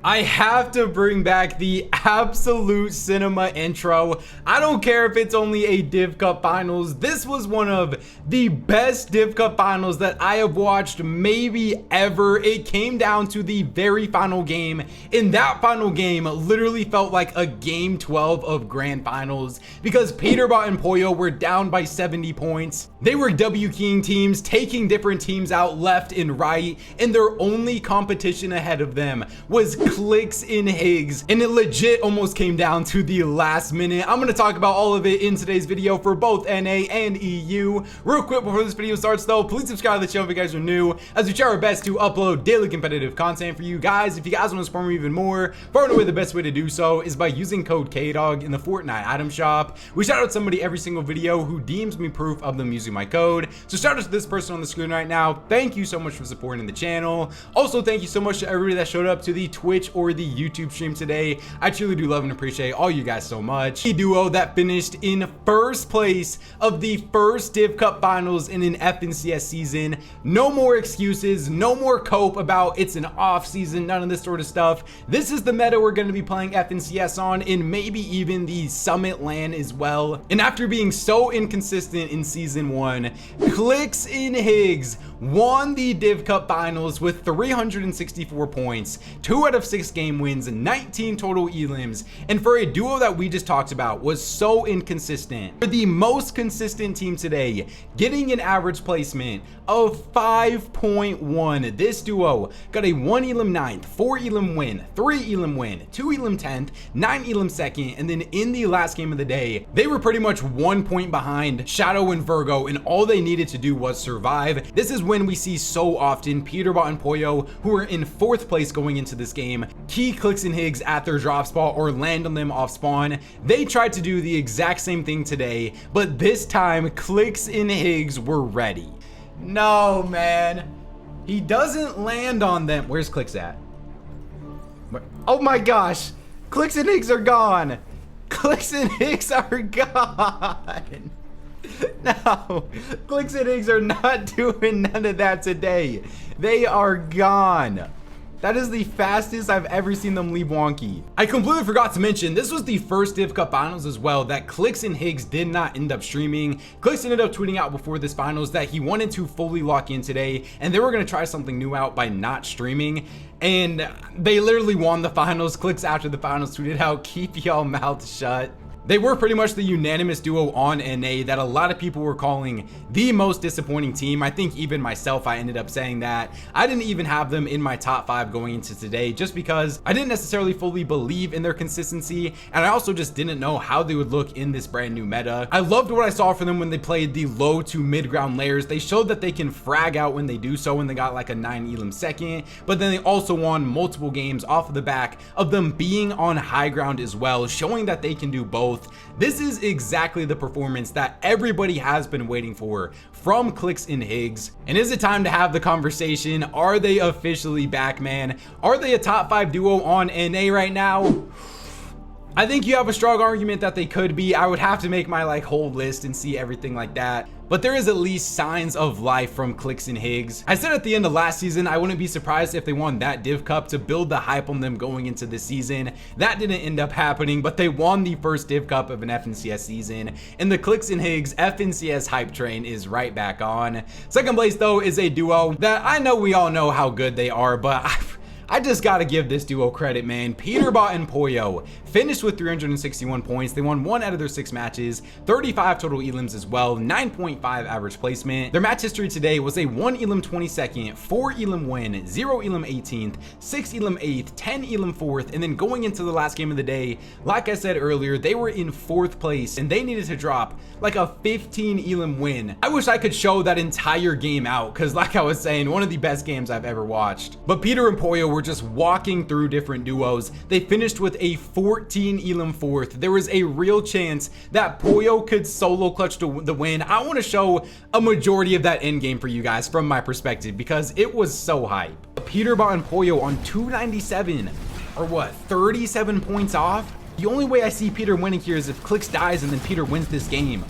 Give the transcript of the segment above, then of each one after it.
I have to bring back the absolute cinema intro. I don't care if it's only a Div Cup Finals. This was one of the best Div Cup Finals that I have watched maybe ever. It came down to the very final game, and that final game literally felt like a game 12 of Grand Finals because Peterbot and Pollo were down by 70 points. They were W-keying teams, taking different teams out left and right, and their only competition ahead of them was Clix in Higgs, and it legit almost came down to the last minute. I'm gonna talk about all of it in today's video for both NA and EU. Real quick before this video starts though, please subscribe to the channel if you guys are new, as we try our best to upload daily competitive content for you guys. If you guys want to support me even more, far and away the best way to do so is by using code KDOG in the Fortnite item shop. We shout out somebody every single video who deems me proof of them using my code. So shout out to this person on the screen right now. Thank you so much for supporting the channel. Also, thank you so much to everybody that showed up to the Twitch or the YouTube stream today. I truly do love and appreciate all you guys so much. The duo that finished in first place of the first Div Cup Finals in an FNCS season. No more excuses, no more cope about it's an off season, none of this sort of stuff. This is the meta we're going to be playing FNCS on, and maybe even the Summit LAN as well. And after being so inconsistent in season 1, Clix in Higgs won the Div Cup Finals with 364 points, 2 out of 6 game wins, 19 total elims, and for a duo that we just talked about was so inconsistent. For the most consistent team today, getting an average placement of 5.1, this duo got a 1 elim 9th, 4 elim win, 3 elim win, 2 elim 10th, 9 elim 2nd, and then in the last game of the day, they were pretty much 1 point behind Shadow and Virgo, and all they needed to do was survive. This is when we see so often Peterbot and Pollo, who are in 4th place going into this game, key Clix and Higgs at their drop spot or land on them off spawn. They tried to do the exact same thing today, but this time Clix and Higgs were ready. No, man. He doesn't land on them. Where's Clix at? Oh my gosh. Clix and Higgs are gone. Clix and Higgs are gone. No, Clix and Higgs are not doing none of that today. They are gone. That is the fastest I've ever seen them leave wonky. I completely forgot to mention, this was the first Div Cup Finals as well that Clix and Higgs did not end up streaming. Clix ended up tweeting out before this finals that he wanted to fully lock in today, and they were going to try something new out by not streaming. And they literally won the finals. Clix after the finals tweeted out, "Keep y'all mouths shut." They were pretty much the unanimous duo on NA that a lot of people were calling the most disappointing team. I think even myself, I ended up saying that. I didn't even have them in my top 5 going into today just because I didn't necessarily fully believe in their consistency, and I also just didn't know how they would look in this brand new meta. I loved what I saw from them when they played the low to mid ground layers. They showed that they can frag out when they do so, and they got like a 9 elim 2nd, but then they also won multiple games off of the back of them being on high ground as well, showing that they can do both. This is exactly the performance that everybody has been waiting for from Clix and Higgs. And is it time to have the conversation? Are they officially back, man? Are they a top 5 duo on NA right now? I think you have a strong argument that they could be. I would have to make my whole list and see everything like that. But there is at least signs of life from Clix and Higgs. I said at the end of last season, I wouldn't be surprised if they won that Div Cup to build the hype on them going into this season. That didn't end up happening, but they won the first Div Cup of an FNCS season. And the Clix and Higgs FNCS hype train is right back on. Second place though is a duo that I know we all know how good they are, but I just gotta give this duo credit, man. Peterbot and Pollo finished with 361 points. They won 1 out of their 6 matches, 35 total elims as well, 9.5 average placement. Their match history today was a 1 elim 22nd, 4 elim win, 0 elim 18th, 6 elim 8th, 10 elim 4th, and then going into the last game of the day, like I said earlier, they were in 4th place and they needed to drop like a 15 elim win. I wish I could show that entire game out because like I was saying, one of the best games I've ever watched. But Peter and Pollo were just walking through different duos. They finished with a 14 elim 4th. There was a real chance that Pollo could solo clutch to the win. I want to show a majority of that end game for you guys from my perspective because it was so hype. Peterbot and Pollo on 297 or what, 37 points off? The only way I see Peter winning here is if Clix dies and then Peter wins this game.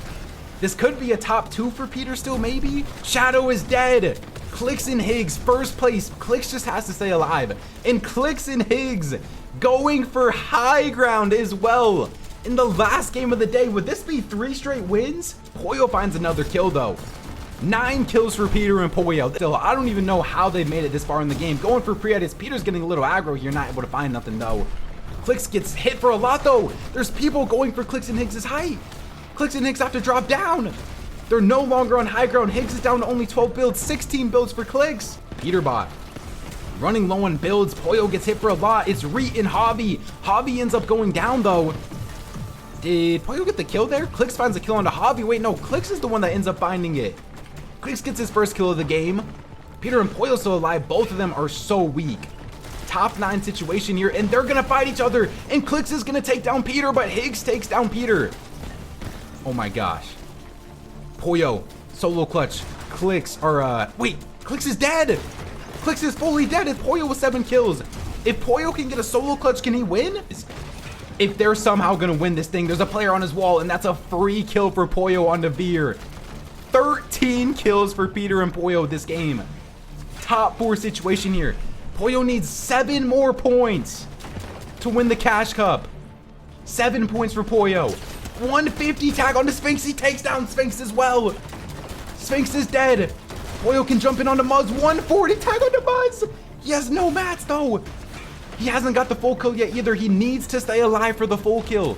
This could be a top 2 for Peter still, maybe? Shadow is dead. Clix and Higgs, first place. Clix just has to stay alive. And Clix and Higgs going for high ground as well. In the last game of the day, would this be 3 straight wins? Poyo finds another kill though. 9 kills for Peter and Poyo. Still, I don't even know how they made it this far in the game. Going for pre-edits. Peter's getting a little aggro here, not able to find nothing though. Clix gets hit for a lot though. There's people going for Clix and Higgs' height. Clix and Higgs have to drop down. They're no longer on high ground. Higgs is down to only 12 builds, 16 builds for Clix. Peterbot running low on builds. Poyo gets hit for a lot. It's Reet and Hobby. Hobby ends up going down though. Did Poyo get the kill there? Clix finds a kill onto Hobby. Wait, no, Clix is the one that ends up finding it. Clix gets his first kill of the game. Peter and Poyo still alive. Both of them are so weak. Top 9 situation here, and they're gonna fight each other. And Clix is gonna take down Peter, but Higgs takes down Peter. Oh my gosh. Poyo, solo clutch. Clix, or wait, Clix is dead. Clix is fully dead. It's Poyo with 7 kills. If Poyo can get a solo clutch, can he win? If they're somehow gonna win this thing, there's a player on his wall, and that's a free kill for Poyo on Devere. 13 kills for Peter and Poyo this game. Top 4 situation here. Poyo needs 7 more points to win the Cash Cup. 7 points for Poyo. 150 tag on the Sphinx. He takes down Sphinx as well. Sphinx is dead. Poyo can jump in on the Muzz. 140 tag on the Muzz. He has no mats though. He hasn't got the full kill yet either. He needs to stay alive for the full kill.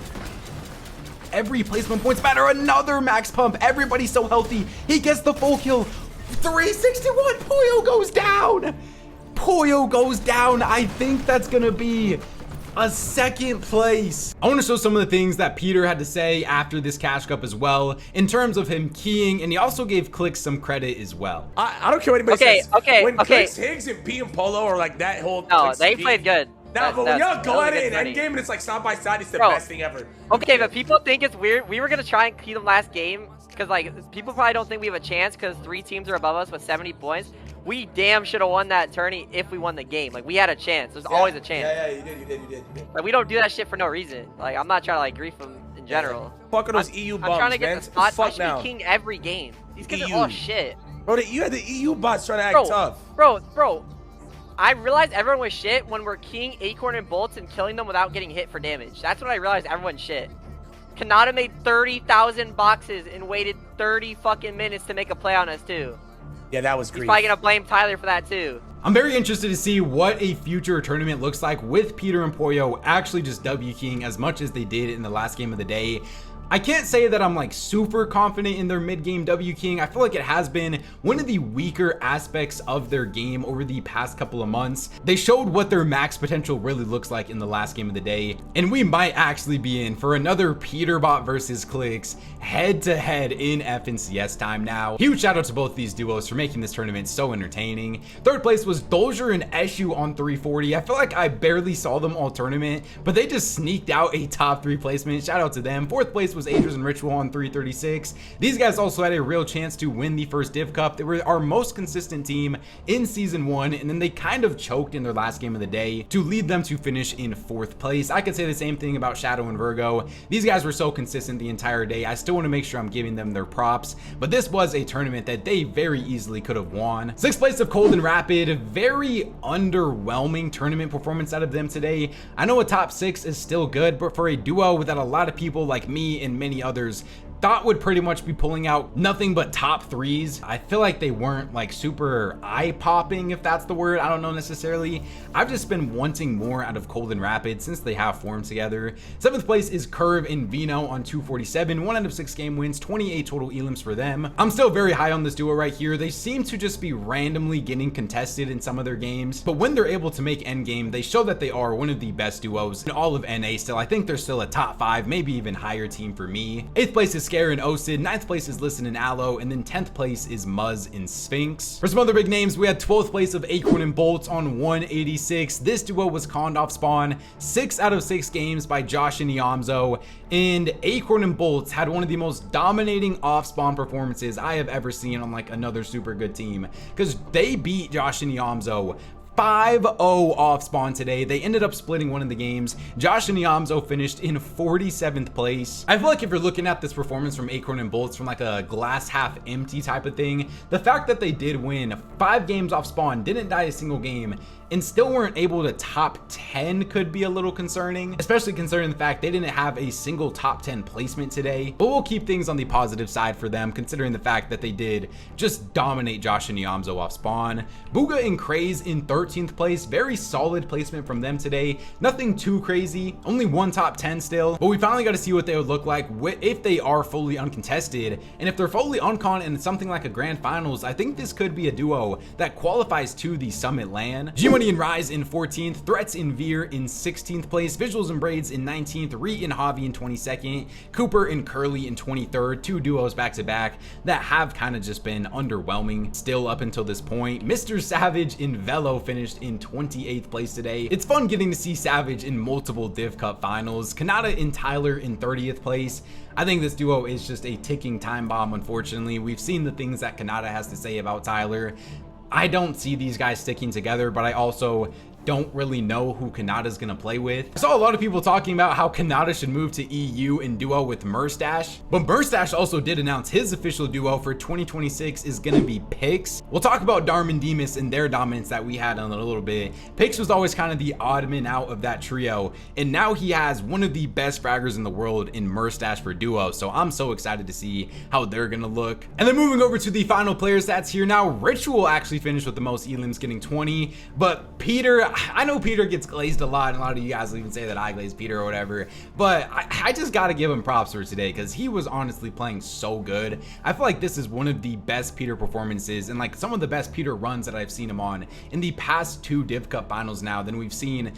Every placement points matter. Another max pump. Everybody's so healthy. He gets the full kill. 361. Poyo goes down. Poyo goes down. I think that's gonna be a 2nd place. I want to show some of the things that Peter had to say after this Cash Cup as well, in terms of him keying, and he also gave Clix some credit as well. I don't care what anybody says. When okay. Clix, Higgs, and P and Polo are like that whole. No, Clix they team. played good. No, but when y'all go at it in endgame and it's like side by side, it's the best thing ever. Okay, but people think it's weird. We were gonna try and key them last game because like people probably don't think we have a chance because 3 teams are above us with 70 points. We damn should have won that tourney if we won the game. Like we had a chance. There's always a chance. Yeah, you did. Like we don't do that shit for no reason. Like I'm not trying to like grief them in general. Fuck are those EU bums, I'm trying to get the spot. I should now. be king every game. These kids are all shit. Bro, you had the EU bots trying to act tough. Bro. I realized everyone was shit when we're keying Acorn and Bolts and killing them without getting hit for damage. That's when I realized everyone's shit. Kanata made 30,000 boxes and waited 30 fucking minutes to make a play on us too. Yeah, that was great. He's probably gonna blame Tyler for that too. I'm very interested to see what a future tournament looks like with Peter and Poyo actually just W keying as much as they did in the last game of the day. I can't say that I'm like super confident in their mid-game W king. I feel like it has been one of the weaker aspects of their game over the past couple of months. They showed what their max potential really looks like in the last game of the day, and we might actually be in for another Peterbot versus Clix head-to-head in FNCS time now. Huge shout out to both these duos for making this tournament so entertaining. 3rd place was Dolger and Eshu on 340. I feel like I barely saw them all tournament, but they just sneaked out a top 3 placement. Shout out to them. 4th place was Agers and Ritual on 336. These guys also had a real chance to win the first Div Cup. They were our most consistent team in season 1, and then they kind of choked in their last game of the day to lead them to finish in 4th place. I could say the same thing about Shadow and Virgo. These guys were so consistent the entire day. I still want to make sure I'm giving them their props, but this was a tournament that they very easily could have won. 6th place of Cold and Rapid. Very underwhelming tournament performance out of them today. I know a top 6 is still good, but for a duo that a lot of people like me and many others thought would pretty much be pulling out nothing but top 3s, I feel like they weren't like super eye-popping, if that's the word. I don't know necessarily. I've just been wanting more out of Cold and Rapid since they have formed together. 7th place is Curve and Vino on 247. 1 out of 6 game wins, 28 total elims for them. I'm still very high on this duo right here. They seem to just be randomly getting contested in some of their games, but when they're able to make endgame, they show that they are one of the best duos in all of NA still. I think they're still a top 5, maybe even higher team for me. 8th place is Scare and Osid. 9th place is Listen and Aloe, and then 10th place is Muzz and Sphinx. For some other big names, we had 12th place of Acorn and Bolts on 186. This duo was conned off spawn 6 out of 6 games by Josh and Iamzo, and Acorn and Bolts had one of the most dominating off spawn performances I have ever seen on like another super good team, because they beat Josh and Iamzo 5-0 off spawn today. They ended up splitting one of the games. Josh and Yamzo finished in 47th place. I feel like if you're looking at this performance from Acorn and Bolts from like a glass half empty type of thing, the fact that they did win 5 games off spawn, didn't die a single game, and still weren't able to top 10 could be a little concerning, especially considering the fact they didn't have a single top 10 placement today. But we'll keep things on the positive side for them, considering the fact that they did just dominate Josh and Yamzo off spawn. Booga and Craze in 13th place, very solid placement from them today. Nothing too crazy, only 1 top 10 still, but we finally got to see what they would look like if they are fully uncontested. And if they're fully uncon in something like a grand finals, I think this could be a duo that qualifies to the Summit LAN. G-Money and Rise in 14th, Threats and Veer in 16th place, Visuals and Braids in 19th, Ree and Javi in 22nd, Cooper and Curly in 23rd, 2 duos back to back that have kind of just been underwhelming still up until this point. Mr. Savage and Velo finished in 28th place today. It's fun getting to see Savage in multiple Div Cup finals. Kanata and Tyler in 30th place. I think this duo is just a ticking time bomb, unfortunately. We've seen the things that Kanata has to say about Tyler. I don't see these guys sticking together, but I also don't really know who Kanata's gonna play with. I saw a lot of people talking about how Kanata should move to EU and duo with Murstache, but Murstache also did announce his official duo for 2026 is gonna be Pix. We'll talk about Darm and Demas and their dominance that we had in a little bit. Pix was always kind of the odd man out of that trio, and now he has one of the best fraggers in the world in Murstache for duo, so I'm so excited to see how they're gonna look. And then moving over to the final player stats here now, Ritual actually finished with the most elims, getting 20, but Peter, I know Peter gets glazed a lot, and a lot of you guys will even say that I glazed Peter or whatever, but I just gotta give him props for today because he was honestly playing so good. I feel like this is one of the best Peter performances and like some of the best Peter runs that I've seen him on in the past 2 Div Cup finals now than we've seen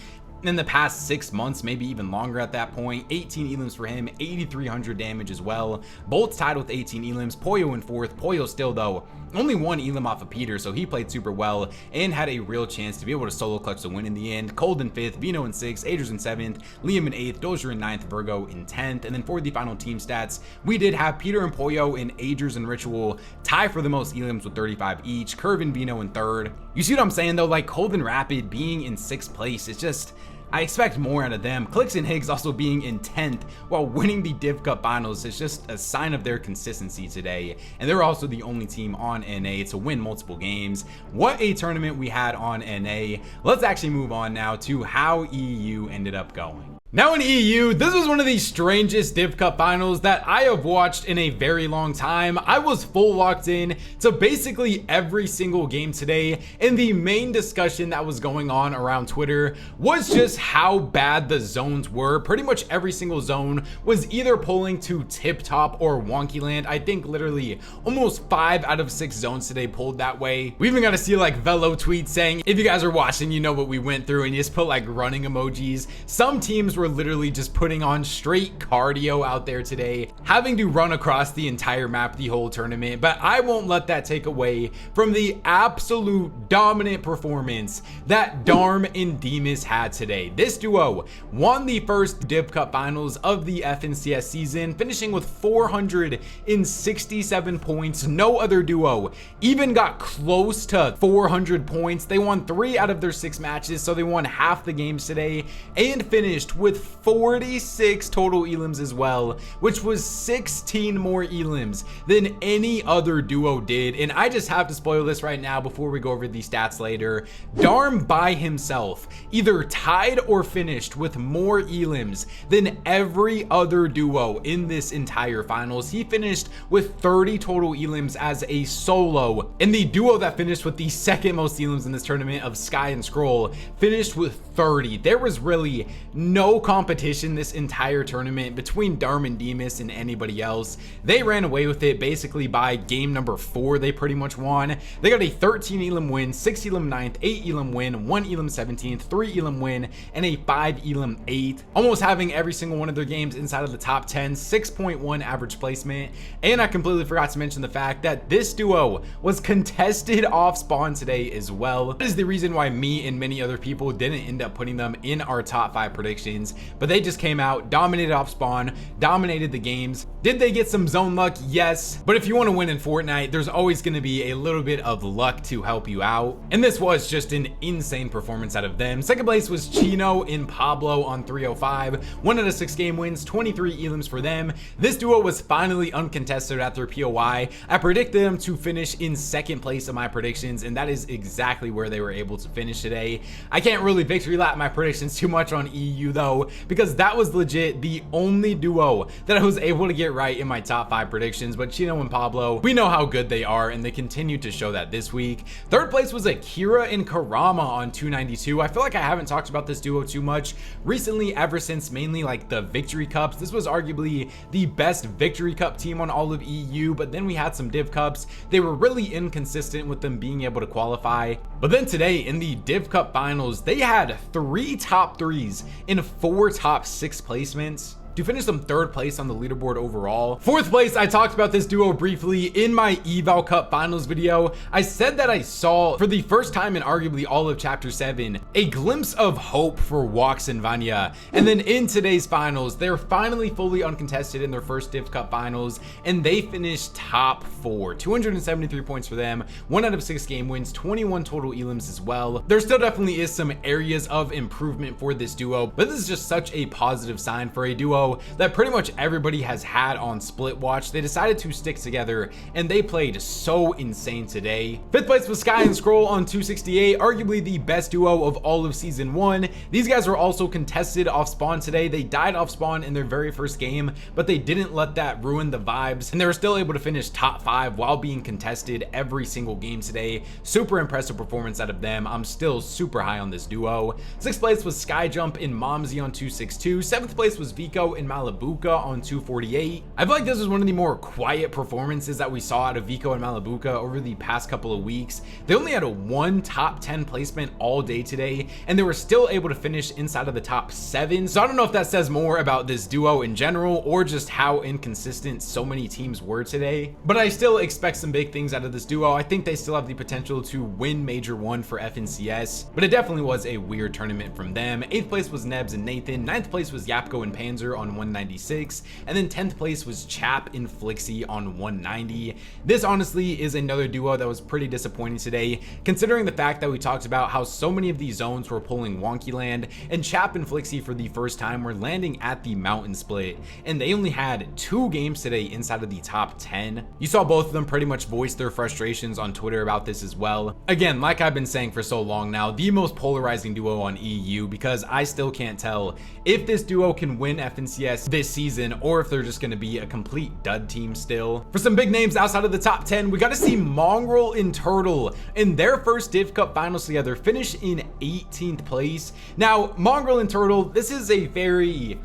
in the past 6 months, maybe even longer at that point. 18 elims for him, 8,300 damage as well. Bolt's tied with 18 elims, Poyo in 4th. Poyo still though only 1 elim off of Peter, so he played super well and had a real chance to be able to solo clutch the win in the end. Cold in 5th, Vino in 6th, Aders in 7th, Liam in 8th, Dozier in 9th, Virgo in 10th. And then for the final team stats, we did have Peter and Poyo and Aders and Ritual tie for the most elims with 35 each, Curve and Vino in 3rd. You see what I'm saying though, like Cold and Rapid being in 6th place, it's just, I expect more out of them. Clix and Higgs also being in 10th while winning the Div Cup finals is just a sign of their consistency today. And they're also the only team on NA to win multiple games. What a tournament we had on NA. Let's actually move on now to how EU ended up going. Now in EU, this was one of the strangest Div Cup finals that I have watched in a very long time. I was full locked in to basically every single game today, and the main discussion that was going on around Twitter was just how bad the zones were. Pretty much every single zone was either pulling to Tip Top or Wonky Land. I think literally almost 5 out of 6 zones today pulled that way. We even got to see like Velo tweets saying, if you guys are watching, you know what we went through, and you just put like running emojis. Some teams were literally just putting on straight cardio out there today, having to run across the entire map the whole tournament, but I won't let that take away from the absolute dominant performance that Darm and Demas had today. This duo won the first Div Cup finals of the FNCS season, finishing with 467 points. No other duo even got close to 400 points. They won 3 out of their 6 matches, so they won half the games today and finished with 46 total elims as well, which was 16 more elims than any other duo did. And I just have to spoil this right now before we go over the stats later. Darm by himself either tied or finished with more elims than every other duo in this entire finals. He finished with 30 total elims as a solo, and the duo that finished with the second most elims in this tournament of Sky and Scroll finished with 30. There was really no competition this entire tournament between Darm and Demas and anybody else. They ran away with it basically by game number 4. They pretty much won. They got a 13 elim win, 6 elim 9th, 8 elim win, 1 elim 17th, 3 elim win, and a 5 elim 8th, almost having every single one of their games inside of the top 10, 6.1 average placement. And I completely forgot to mention the fact that this duo was contested off spawn today as well. That is the reason why me and many other people didn't end up putting them in our top 5 predictions. predictions, but they just came out, dominated off spawn, dominated the games. Did they get some zone luck? Yes, but if you want to win in Fortnite, there's always going to be a little bit of luck to help you out, and this was just an insane performance out of them. Second place was Chino and Pablo on 305, 1 out of 6 game wins, 23 elims for them. This duo was finally uncontested at their POI. I predicted them to finish in second place of my predictions, and that is exactly where they were able to finish today. I can't really victory lap my predictions too much on EU though, because that was legit the only duo that I was able to get right in my top 5 predictions. But Chino and Pablo, we know how good they are, and they continue to show that this week. Third place was Akira and Karama on 292. I feel like I haven't talked about this duo too much recently, ever since mainly like the victory cups. This was arguably the best victory cup team on all of EU, but then we had some div cups. They were really inconsistent with them being able to qualify. But then today in the div cup finals, they had 3 top 3s and 4 top 6 placements to finish them third place on the leaderboard overall. Fourth place, I talked about this duo briefly in my Eval Cup finals video. I said that I saw, for the first time in arguably all of chapter 7, a glimpse of hope for Wox and Vanya. And then in today's finals, they're finally fully uncontested in their first Div Cup finals, and they finished top 4. 273 points for them, 1 out of 6 game wins, 21 total elims as well. There still definitely is some areas of improvement for this duo, but this is just such a positive sign for a duo that pretty much everybody has had on Split Watch. They decided to stick together, and they played so insane today. Fifth place was Sky and Scroll on 268, arguably the best duo of all of season 1. These guys were also contested off spawn today. They died off spawn in their very first game, but they didn't let that ruin the vibes, and they were still able to finish top 5 while being contested every single game today. Super impressive performance out of them. I'm still super high on this duo. Sixth place was Skyjump and Momsy on 262. Seventh place was Vico and Malibuka on 248. I feel like this was one of the more quiet performances that we saw out of Vico and Malibuka over the past couple of weeks. They only had a 1 top 10 placement all day today, and they were still able to finish inside of the top 7. So I don't know if that says more about this duo in general or just how inconsistent so many teams were today, but I still expect some big things out of this duo. I think they still have the potential to win Major 1 for FNCS, but it definitely was a weird tournament from them. 8th place was Nebs and Nathan. 9th place was Yapko and Panzer on 196, and then 10th place was Chap and Flixie on 190. This honestly is another duo that was pretty disappointing today, considering the fact that we talked about how so many of these zones were pulling wonky land, and Chap and Flixie for the first time were landing at the mountain split, and they only had 2 games today inside of the top 10. You saw both of them pretty much voice their frustrations on Twitter about this as well. Again, like I've been saying for so long now, the most polarizing duo on EU, because I still can't tell if this duo can win FNCS this season or if they're just going to be a complete dud team still. For some big names outside of the top 10, we got to see Mongrel and Turtle in their first Div Cup finals together finish in 18th place. Now, Mongrel and Turtle, this is a very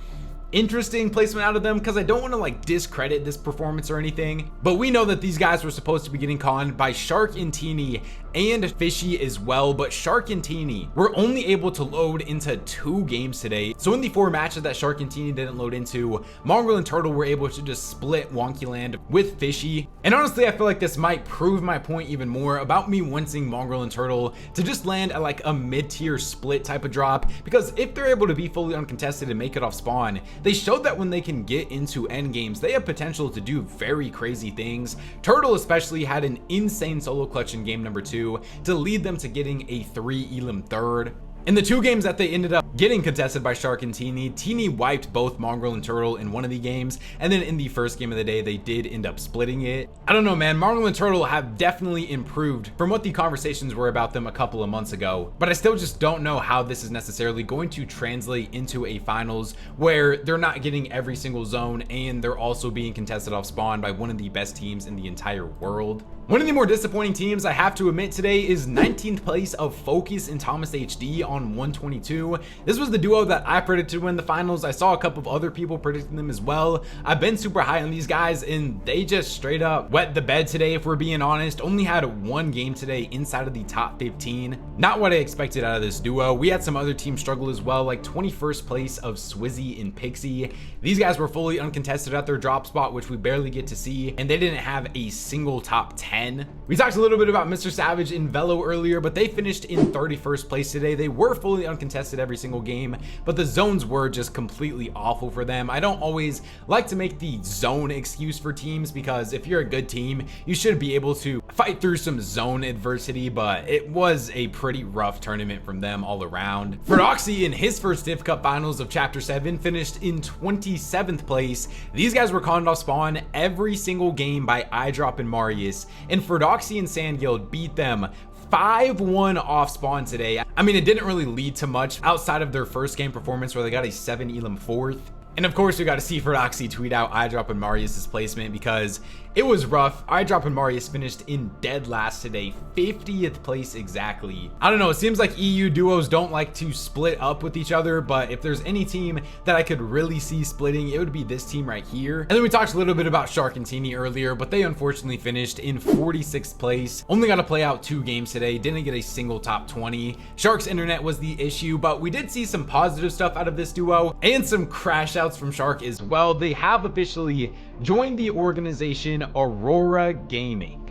interesting placement out of them, because I don't want to like discredit this performance or anything, but we know that these guys were supposed to be getting conned by Shark and Teeny and Fishy as well, but Shark and Teeny were only able to load into 2 games today. So in the 4 matches that Shark and Teeny didn't load into, Mongrel and Turtle were able to just split wonky land with Fishy. And honestly, I feel like this might prove my point even more about me wanting Mongrel and Turtle to just land at like a mid-tier split type of drop, because if they're able to be fully uncontested and make it off spawn, they showed that when they can get into end games, they have potential to do very crazy things. Turtle especially had an insane solo clutch in game number 2 to lead them to getting a 3 elim third. In the 2 games that they ended up getting contested by Shark and Teeny, Teeny wiped both Mongrel and Turtle in one of the games, and then in the first game of the day, they did end up splitting it. I don't know, man. Mongrel and Turtle have definitely improved from what the conversations were about them a couple of months ago, but I still just don't know how this is necessarily going to translate into a finals where they're not getting every single zone and they're also being contested off spawn by one of the best teams in the entire world. One of the more disappointing teams, I have to admit today, is 19th place of Focus and Thomas HD on 122. This was the duo that I predicted to win the finals. I saw a couple of other people predicting them as well. I've been super high on these guys, and they just straight up wet the bed today, if we're being honest. Only had 1 game today inside of the top 15. Not what I expected out of this duo. We had some other teams struggle as well, like 21st place of Swizzy and Pixie. These guys were fully uncontested at their drop spot, which we barely get to see, and they didn't have a single top 10. We talked a little bit about Mr. Savage and Velo earlier, but they finished in 31st place today. They were fully uncontested every single game, but the zones were just completely awful for them. I don't always like to make the zone excuse for teams, because if you're a good team, you should be able to fight through some zone adversity, but it was a pretty rough tournament from them all around. Ferdoxy in his first Div Cup finals of Chapter 7 finished in 27th place. These guys were conned off spawn every single game by iDrop and Marius, and Ferdoxy and Sandguild beat them 5-1 off spawn today. I mean, it didn't really lead to much outside of their first game performance where they got a 7 elim 4th. And of course, we got to see Ferdoxy tweet out iDrop and Marius's placement, because it was rough. iDrop and Marius finished in dead last today, 50th place exactly. I don't know, it seems like EU duos don't like to split up with each other, but if there's any team that I could really see splitting, it would be this team right here. And then we talked a little bit about Shark and Teeny earlier, but they unfortunately finished in 46th place. Only got to play out 2 games today, didn't get a single top 20. Shark's internet was the issue, but we did see some positive stuff out of this duo and some crash outs from Shark as well. They have officially joined the organization Aurora Gaming.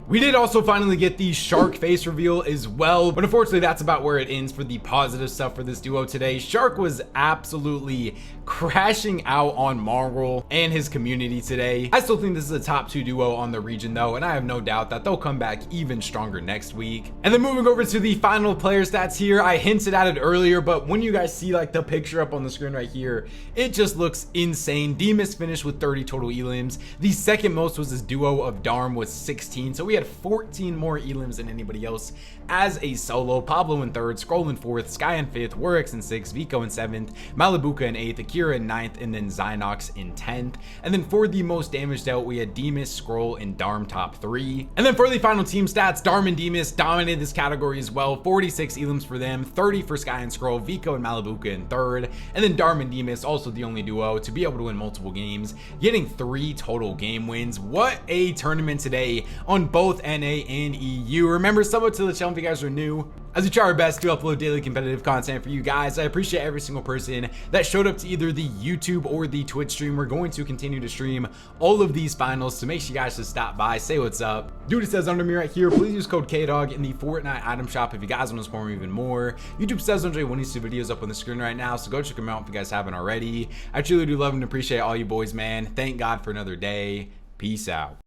We did also finally get the Shark face reveal as well, but unfortunately that's about where it ends for the positive stuff for this duo today. Shark was absolutely crashing out on Mongrel and his community today. I still think this is a top 2 duo on the region though, and I have no doubt that they'll come back even stronger next week. And then moving over to the final player stats here, I hinted at it earlier, but when you guys see like the picture up on the screen right here, it just looks insane. Demus finished with 30 total elims. The second most was his duo of Darm with 16, so we had 14 more elims than anybody else as a solo. Pablo in 3rd, Scroll in 4th, Sky in 5th, Warix in 6th, Vico in 7th, Malibuka in 8th, Akira in 9th, and then Zynox in 10th. And then for the most damage dealt, we had Demus, Scroll, and Darm top 3. And then for the final team stats, Darm and Demus dominated this category as well. 46 elims for them, 30 for Sky and Scroll, Vico and Malibuka in 3rd, and then Darm and Demus also the only duo to be able to win multiple games, getting 3 total game wins. What a tournament today on both NA and EU. Remember, sub up to the channel if you guys are new, as we try our best to upload daily competitive content for you guys. I appreciate every single person that showed up to either the YouTube or the Twitch stream. We're going to continue to stream all of these finals, so make sure you guys just stop by, say what's up. Dude, it says under me right here, please use code KDOG in the Fortnite item shop if you guys want to support me even more. YouTube says Andre when these 2 videos up on the screen right now, so go check them out if you guys haven't already. I truly do love and appreciate all you boys, man. Thank God for another day. Peace out.